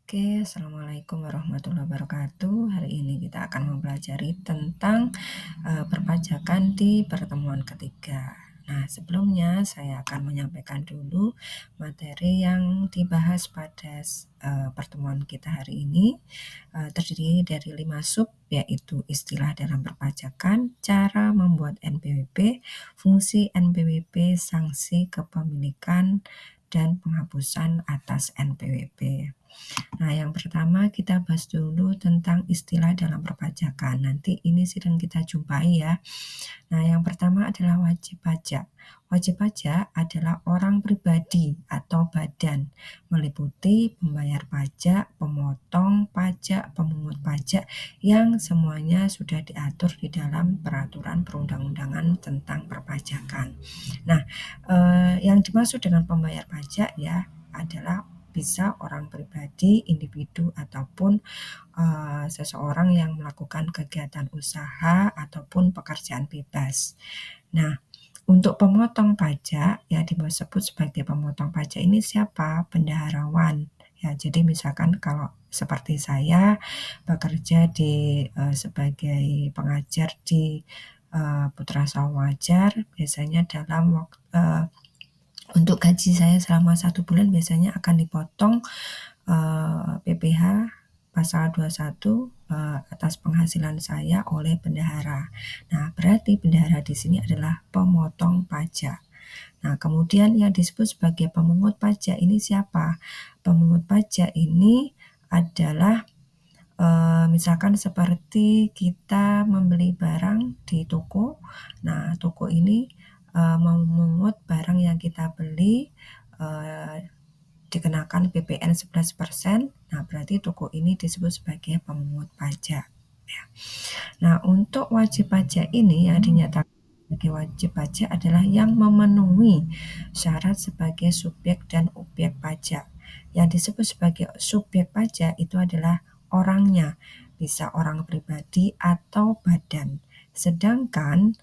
Oke, Assalamualaikum warahmatullahi wabarakatuh. Hari ini kita akan mempelajari tentang perpajakan di pertemuan ketiga. Nah, sebelumnya saya akan menyampaikan dulu materi yang dibahas pada pertemuan kita hari ini. Terdiri dari 5 sub, yaitu istilah dalam perpajakan, cara membuat NPWP, fungsi NPWP, sanksi kepemilikan, dan penghapusan atas NPWP. Nah, yang pertama kita bahas dulu tentang istilah dalam perpajakan. Nanti ini sering kita jumpai ya. Nah, yang pertama adalah wajib pajak. Wajib pajak adalah orang pribadi atau badan, meliputi pembayar pajak, pemotong pajak, pemungut pajak yang semuanya sudah diatur di dalam peraturan perundang-undangan tentang perpajakan. Nah, yang dimaksud dengan pembayar pajak ya adalah bisa orang pribadi, individu, ataupun seseorang yang melakukan kegiatan usaha ataupun pekerjaan bebas. Nah, untuk pemotong pajak ya disebut sebagai pemotong pajak ini siapa? Bendaharawan. Ya, jadi misalkan kalau seperti saya bekerja sebagai pengajar di Putra Sawajar, biasanya untuk gaji saya selama 1 bulan biasanya akan dipotong PPh pasal 21 atas penghasilan saya oleh bendahara. Nah, berarti bendahara di sini adalah pemotong pajak. Nah, kemudian yang disebut sebagai pemungut pajak ini siapa? Pemungut pajak ini adalah misalkan seperti kita membeli barang di toko. Nah, toko ini memungut barang yang kita beli eee, dikenakan PPN 11%. Nah, berarti toko ini disebut sebagai pemungut pajak, ya. Nah, untuk wajib pajak ini yang dinyatakan sebagai wajib pajak adalah yang memenuhi syarat sebagai subjek dan objek pajak. Yang disebut sebagai subjek pajak itu adalah orangnya, bisa orang pribadi atau badan. Sedangkan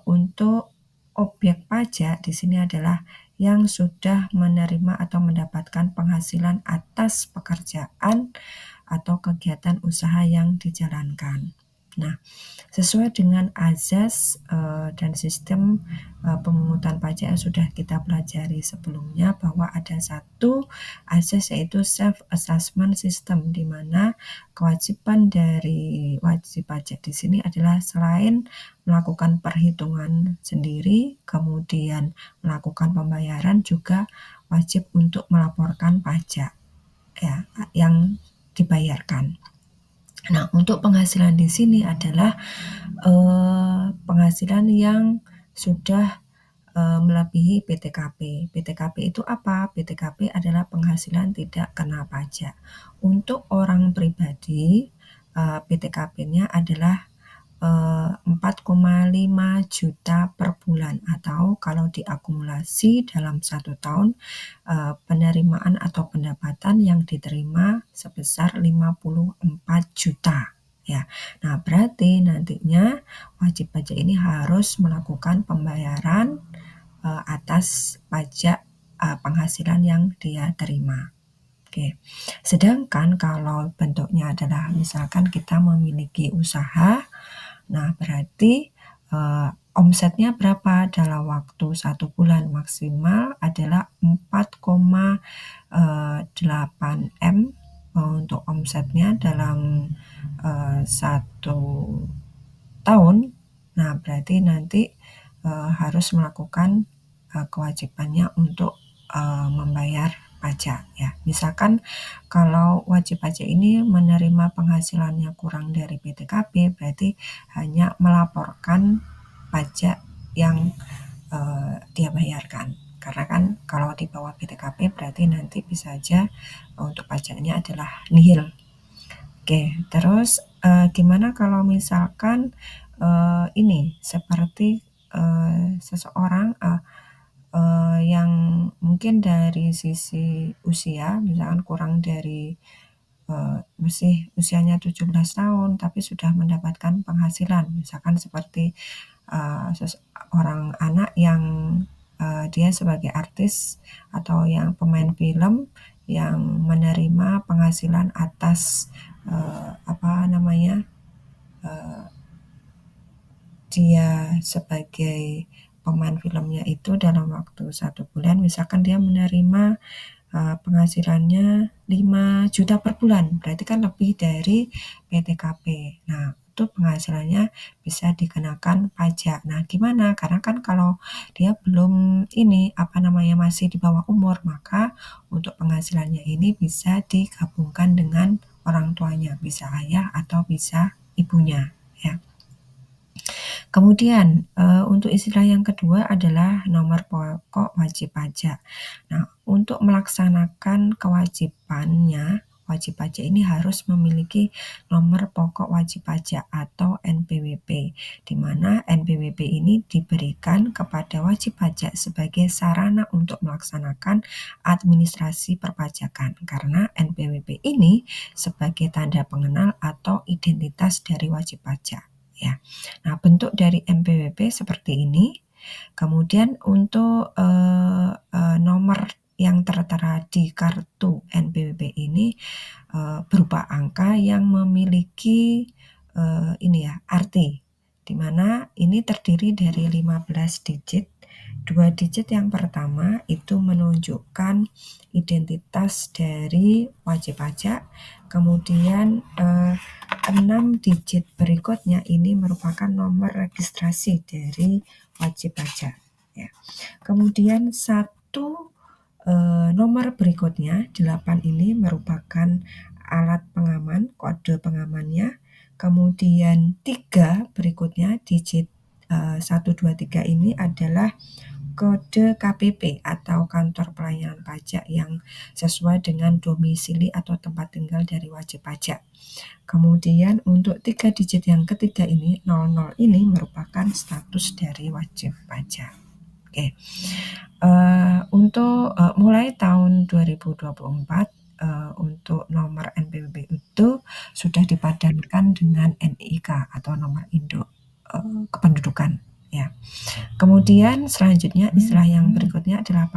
untuk objek pajak di sini adalah yang sudah menerima atau mendapatkan penghasilan atas pekerjaan atau kegiatan usaha yang dijalankan. Nah, sesuai dengan azas dan sistem pemungutan pajak yang sudah kita pelajari sebelumnya bahwa ada satu azas yaitu self assessment system, di mana kewajiban dari wajib pajak di sini adalah selain melakukan perhitungan sendiri, kemudian melakukan pembayaran, juga wajib untuk melaporkan pajak ya yang dibayarkan. Nah, untuk penghasilan di sini adalah penghasilan yang sudah melebihi PTKP. PTKP itu apa? PTKP adalah penghasilan tidak kena pajak. Untuk orang pribadi, PTKP-nya adalah 4,5 juta per bulan, atau kalau diakumulasi dalam 1 tahun penerimaan atau pendapatan yang diterima sebesar 54 juta ya. Nah, berarti nantinya wajib pajak ini harus melakukan pembayaran atas pajak penghasilan yang dia terima. Oke. Sedangkan kalau bentuknya adalah misalkan kita memiliki usaha. Nah, berarti omsetnya berapa dalam waktu 1 bulan? Maksimal adalah 4,8 M untuk omsetnya dalam 1 tahun. Nah, berarti nanti harus melakukan kewajibannya untuk membayar pajak ya. Misalkan kalau wajib pajak ini menerima penghasilannya kurang dari PTKP, berarti hanya melaporkan pajak yang dia bayarkan. Karena kan kalau di bawah PTKP berarti nanti bisa aja untuk pajaknya adalah nihil. Oke, terus gimana kalau misalkan ini seperti seseorang yang mungkin dari sisi usia misalkan kurang dari masih usianya 17 tahun tapi sudah mendapatkan penghasilan, misalkan seperti orang anak yang dia sebagai artis atau yang pemain film yang menerima penghasilan atas dia sebagai pemain filmnya itu dalam waktu 1 bulan, misalkan dia menerima penghasilannya 5 juta per bulan, berarti kan lebih dari PTKP. Nah, itu penghasilannya bisa dikenakan pajak. Nah, gimana? Karena kan kalau dia belum masih di bawah umur, maka untuk penghasilannya ini bisa digabungkan dengan orang tuanya, bisa ayah atau bisa ibunya, ya. Kemudian, untuk istilah yang kedua adalah nomor pokok wajib pajak. Nah, untuk melaksanakan kewajibannya, wajib pajak ini harus memiliki nomor pokok wajib pajak atau NPWP, di mana NPWP ini diberikan kepada wajib pajak sebagai sarana untuk melaksanakan administrasi perpajakan, karena NPWP ini sebagai tanda pengenal atau identitas dari wajib pajak, ya. Nah, bentuk dari NPWP seperti ini. Kemudian untuk nomor yang tertera di kartu NPWP ini berupa angka yang memiliki arti, di mana ini terdiri dari 15 digit. 2 digit yang pertama itu menunjukkan identitas dari wajib pajak, kemudian 6 digit berikutnya ini merupakan nomor registrasi dari wajib pajak, ya. Kemudian nomor berikutnya 8 ini merupakan alat pengaman, kode pengamannya. Kemudian 3 berikutnya digit 1, 2, 3 ini adalah kode KPP atau kantor pelayanan pajak yang sesuai dengan domisili atau tempat tinggal dari wajib pajak. Kemudian untuk 3 digit yang ketiga ini, 00 ini merupakan status dari wajib pajak. Oke. Untuk mulai tahun 2024 untuk nomor NPWP itu sudah dipadankan dengan NIK atau nomor induk kependudukan, ya. Kemudian selanjutnya istilah yang berikutnya adalah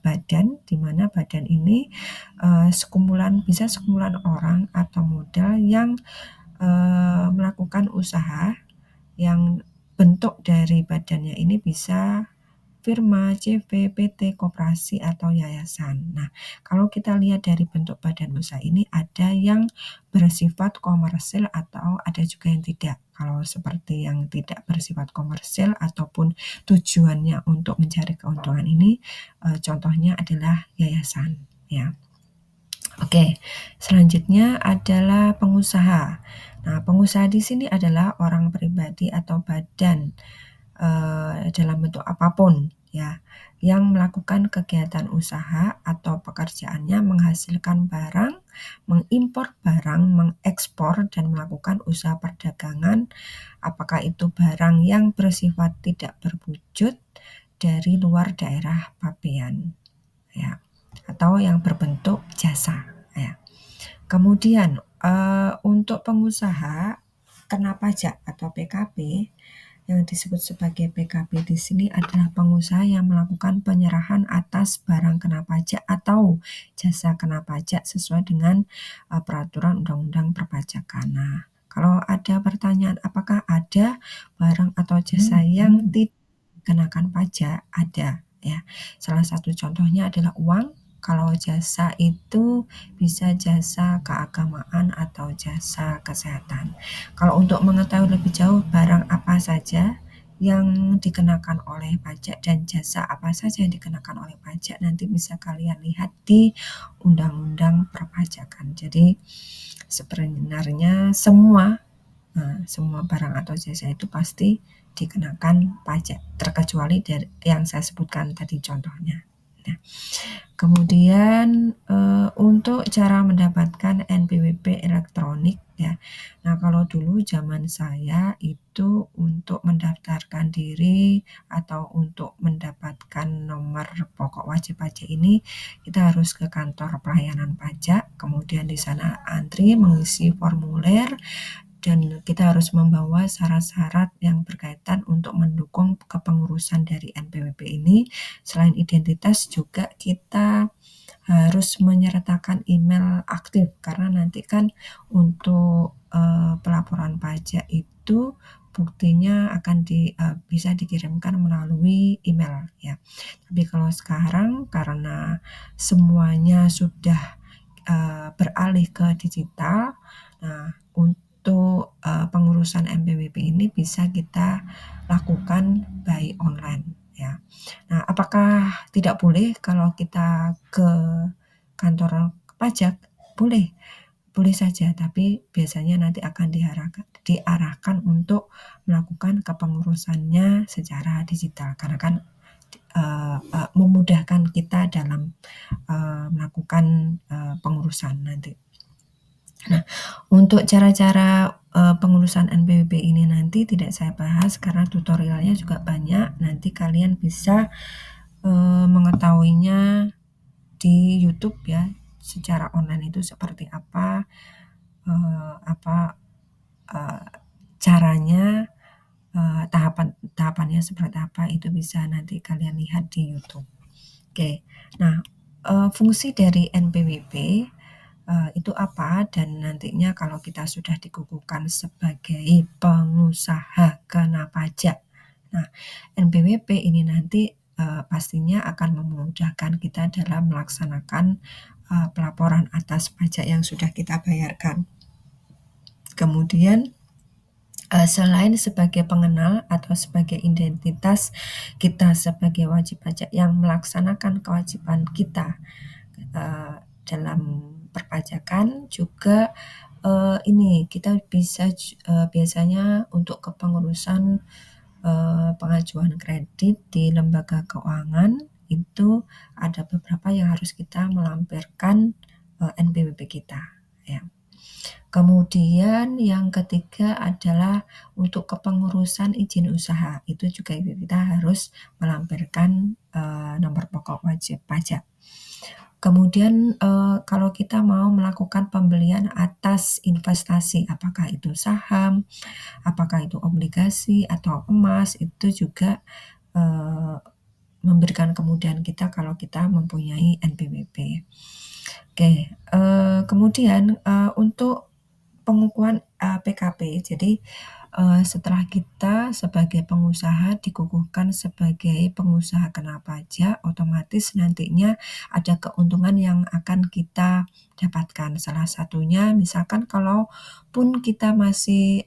badan, di mana badan ini bisa sekumpulan orang atau modal yang melakukan usaha yang bentuk dari badannya ini bisa firma, CV, PT, koperasi, atau yayasan. Nah, kalau kita lihat dari bentuk badan usaha ini ada yang bersifat komersil atau ada juga yang tidak. Kalau seperti yang tidak bersifat komersil ataupun tujuannya untuk mencari keuntungan ini, contohnya adalah yayasan, ya. Oke, selanjutnya adalah pengusaha. Nah, pengusaha di sini adalah orang pribadi atau badan dalam bentuk apapun, ya, yang melakukan kegiatan usaha atau pekerjaannya menghasilkan barang, mengimpor barang, mengekspor, dan melakukan usaha perdagangan, apakah itu barang yang bersifat tidak berwujud dari luar daerah pabean, ya, atau yang berbentuk jasa, ya. Kemudian untuk pengusaha kena pajak atau PKP, yang disebut sebagai PKP di sini adalah pengusaha yang melakukan penyerahan atas barang kena pajak atau jasa kena pajak sesuai dengan peraturan undang-undang perpajakan. Nah, kalau ada pertanyaan apakah ada barang atau jasa yang tidak dikenakan pajak? Ada, ya. Salah satu contohnya adalah uang. Kalau jasa itu bisa jasa keagamaan atau jasa kesehatan. Kalau untuk mengetahui lebih jauh barang apa saja yang dikenakan oleh pajak dan jasa apa saja yang dikenakan oleh pajak, nanti bisa kalian lihat di Undang-Undang Perpajakan. Jadi sebenarnya semua barang atau jasa itu pasti dikenakan pajak, terkecuali dari yang saya sebutkan tadi contohnya. Nah, kemudian untuk cara mendapatkan NPWP elektronik, ya. Nah, kalau dulu zaman saya itu untuk mendaftarkan diri atau untuk mendapatkan nomor pokok wajib pajak ini kita harus ke kantor pelayanan pajak, kemudian di sana antri mengisi formulir dan kita harus membawa syarat-syarat yang berkaitan untuk mendukung kepengurusan dari NPWP ini. Selain identitas juga kita harus menyertakan email aktif karena nanti kan untuk, pelaporan pajak itu buktinya akan bisa dikirimkan melalui email ya. Tapi kalau sekarang karena semuanya sudah, beralih ke digital, nah untuk, pengurusan NPWP ini bisa kita lakukan by online ya. Nah, apakah tidak boleh kalau kita ke kantor pajak? Boleh, boleh saja, tapi biasanya nanti akan diarahkan untuk melakukan kepengurusannya secara digital karena kan, memudahkan kita dalam, melakukan, pengurusan nanti. Nah, untuk cara-cara, pengurusan NPWP ini nanti tidak saya bahas karena tutorialnya juga banyak, nanti kalian bisa, mengetahuinya di YouTube ya, secara online itu seperti apa, apa, eee, caranya, tahapannya seperti apa, itu bisa nanti kalian lihat di YouTube. Oke. Nah, fungsi dari NPWP, itu apa dan nantinya kalau kita sudah dikukuhkan sebagai pengusaha kena pajak. Nah, NPWP ini nanti, pastinya akan memudahkan kita dalam melaksanakan, pelaporan atas pajak yang sudah kita bayarkan. Kemudian, selain sebagai pengenal atau sebagai identitas kita sebagai wajib pajak yang melaksanakan kewajiban kita, dalam perpajakan juga, ini kita bisa biasanya untuk kepengurusan, pengajuan kredit di lembaga keuangan itu ada beberapa yang harus kita melampirkan, NPWP kita, ya. Kemudian yang ketiga adalah untuk kepengurusan izin usaha, itu juga kita harus melampirkan, nomor pokok wajib pajak. Kemudian, kalau kita mau melakukan pembelian atas investasi, apakah itu saham, apakah itu obligasi atau emas, itu juga, eee, memberikan kemudahan kita kalau kita mempunyai NPWP. Oke, kemudian, untuk pengukuhan, PKP. Jadi, setelah kita sebagai pengusaha dikukuhkan sebagai pengusaha kena pajak, otomatis nantinya ada keuntungan yang akan kita dapatkan. Salah satunya misalkan kalaupun kita masih,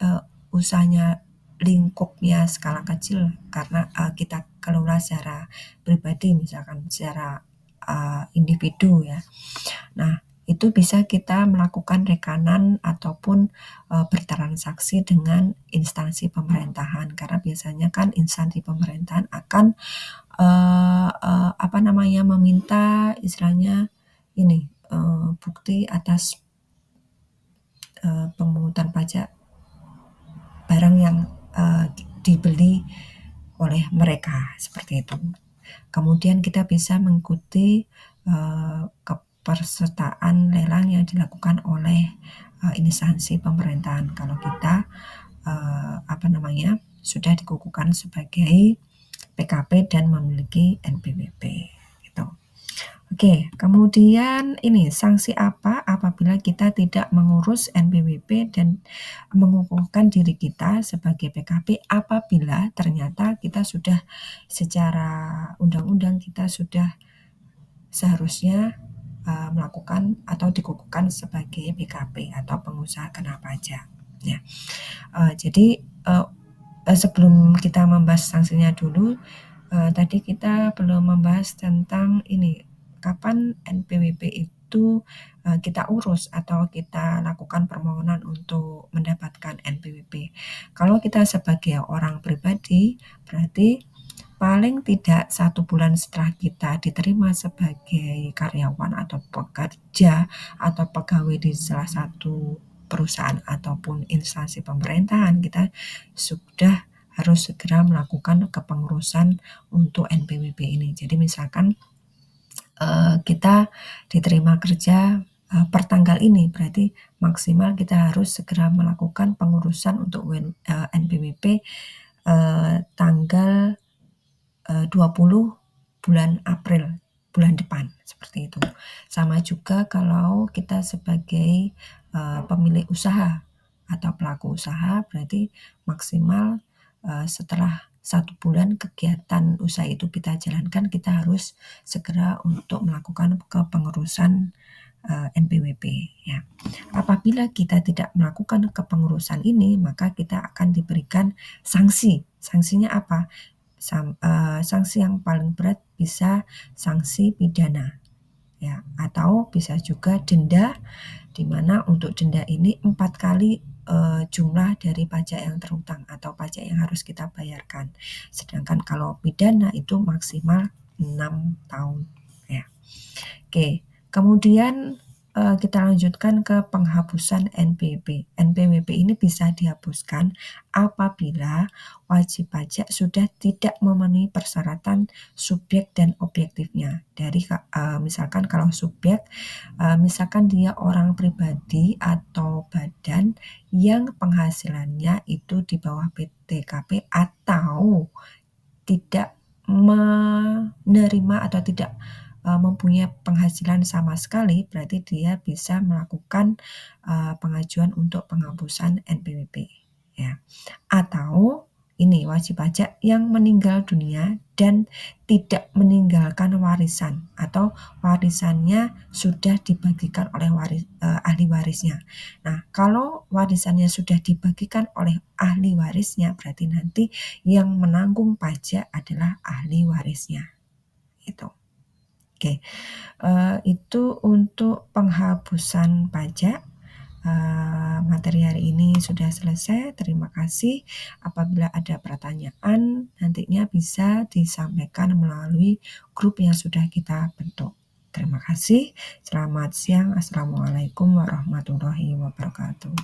usahanya lingkupnya skala kecil karena, kita kelola secara pribadi misalkan secara, individu ya. Nah, itu bisa kita melakukan rekanan ataupun, bertransaksi dengan instansi pemerintahan, karena biasanya kan instansi pemerintahan akan, apa namanya, meminta istilahnya ini, bukti atas, pemungutan pajak barang yang, dibeli oleh mereka, seperti itu. Kemudian kita bisa mengikuti, kepesertaan lelang yang dilakukan oleh, instansi pemerintahan kalau kita, apa namanya, sudah dikukuhkan sebagai PKP dan memiliki NPWP, gitu. Oke, kemudian ini, sanksi apa apabila kita tidak mengurus NPWP dan mengukuhkan diri kita sebagai PKP apabila ternyata kita sudah secara undang-undang kita sudah seharusnya, melakukan atau dikukuhkan sebagai PKP atau pengusaha kena pajak, ya. Jadi, sebelum kita membahas sanksinya dulu, tadi kita belum membahas tentang ini, kapan NPWP itu, kita urus atau kita lakukan permohonan untuk mendapatkan NPWP. Kalau kita sebagai orang pribadi, berarti paling tidak 1 bulan setelah kita diterima sebagai karyawan atau pekerja atau pegawai di salah satu perusahaan ataupun instansi pemerintahan, kita sudah harus segera melakukan kepengurusan untuk NPWP ini. Jadi misalkan, kita diterima kerja, per tanggal ini, berarti maksimal kita harus segera melakukan pengurusan untuk NPWP, tanggal, 20 bulan April. bulan depan, seperti itu. Sama juga kalau kita sebagai pemilik usaha atau pelaku usaha, berarti maksimal setelah 1 bulan kegiatan usaha itu kita jalankan, kita harus segera untuk melakukan kepengurusan NPWP ya. Apabila kita tidak melakukan kepengurusan ini, maka kita akan diberikan sanksi. Sanksinya apa? Sanksi yang paling berat bisa sanksi pidana ya, atau bisa juga denda, di mana untuk denda ini 4 kali jumlah dari pajak yang terhutang atau pajak yang harus kita bayarkan. Sedangkan kalau pidana itu maksimal 6 tahun ya. Oke, kemudian kita lanjutkan ke penghapusan NPWP. NPWP ini bisa dihapuskan apabila wajib pajak sudah tidak memenuhi persyaratan subjek dan objektifnya. Dari misalkan kalau subjek, misalkan dia orang pribadi atau badan yang penghasilannya itu di bawah PTKP atau tidak menerima atau tidak mempunyai penghasilan sama sekali, berarti dia bisa melakukan pengajuan untuk penghapusan NPWP ya. Atau ini wajib pajak yang meninggal dunia dan tidak meninggalkan warisan atau warisannya sudah dibagikan oleh ahli warisnya. Nah, kalau warisannya sudah dibagikan oleh ahli warisnya, berarti nanti yang menanggung pajak adalah ahli warisnya. Itu. Oke, itu untuk penghapusan pajak. Materi hari ini sudah selesai. Terima kasih. Apabila ada pertanyaan, nantinya bisa disampaikan melalui grup yang sudah kita bentuk. Terima kasih. Selamat siang. Assalamualaikum warahmatullahi wabarakatuh.